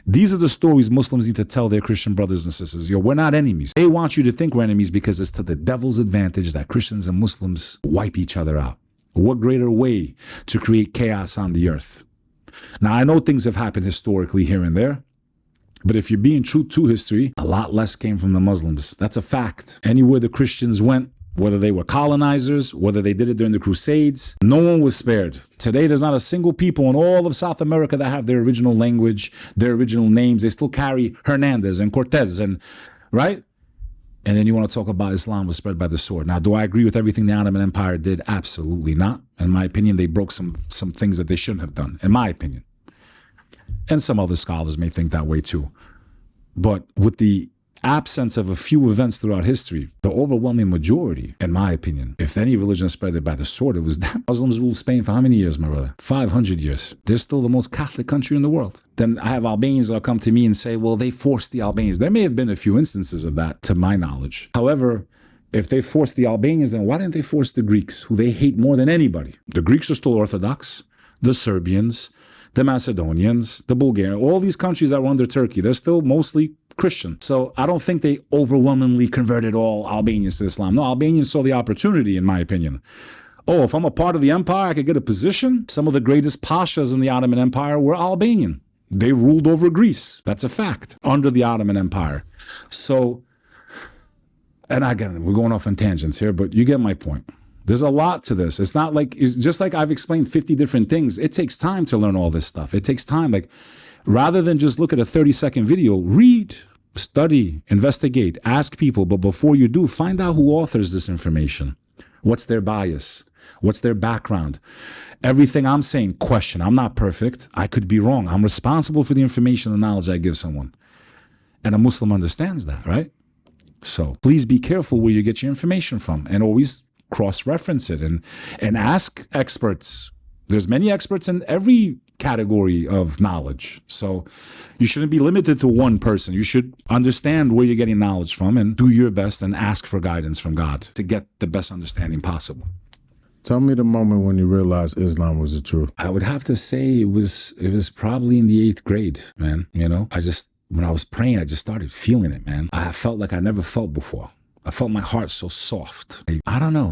These are the stories Muslims need to tell their Christian brothers and sisters. Yo, we're not enemies. They want you to think we're enemies because it's to the devil's advantage that Christians and Muslims wipe each other out. What greater way to create chaos on the earth? Now, I know things have happened historically here and there, but if you're being true to history, a lot less came from the Muslims. That's a fact. Anywhere the Christians went, whether they were colonizers, whether they did it during the Crusades, no one was spared. Today, there's not a single people in all of South America that have their original language, their original names. They still carry Hernandez and Cortez, and right? And then you want to talk about Islam was spread by the sword. Now, do I agree with everything the Ottoman Empire did? Absolutely not. In my opinion, they broke some things that they shouldn't have done, in my opinion. And some other scholars may think that way too. But with the absence of a few events throughout history, the overwhelming majority, in my opinion, if any religion spread it by the sword, it was that. Muslims ruled Spain for how many years, my brother? 500 years. They're still the most Catholic country in the world. Then I have Albanians that'll come to me and say, well, they forced the Albanians. There may have been a few instances of that, to my knowledge. However, if they forced the Albanians, then why didn't they force the Greeks, who they hate more than anybody? The Greeks are still Orthodox. The Serbians, the Macedonians, the Bulgarians, all these countries that were under Turkey, they're still mostly Christian. So I don't think they overwhelmingly converted all Albanians to Islam. No, Albanians saw the opportunity, in my opinion. Oh, if I'm a part of the empire, I could get a position. Some of the greatest pashas in the Ottoman Empire were Albanian. They ruled over Greece. That's a fact, under the Ottoman Empire. So, and again, we're going off on tangents here, but you get my point. There's a lot to this. It's not like, it's just like I've explained 50 different things. It takes time to learn all this stuff. It takes time. Like, rather than just look at a 30-second video, read, study, investigate, ask people. But before you do, find out who authors this information. What's their bias? What's their background? Everything I'm saying, question. I'm not perfect. I could be wrong. I'm responsible for the information and knowledge I give someone. And a Muslim understands that, right? So please be careful where you get your information from, and always cross-reference it and ask experts. There's many experts in every category of knowledge. So you shouldn't be limited to one person. You should understand where you're getting knowledge from and do your best and ask for guidance from God to get the best understanding possible. Tell me the moment when you realized Islam was the truth. I would have to say it was probably in the 8th grade, man. You know, when I was praying, I just started feeling it, man. I felt like I never felt before. I felt my heart so soft. I don't know.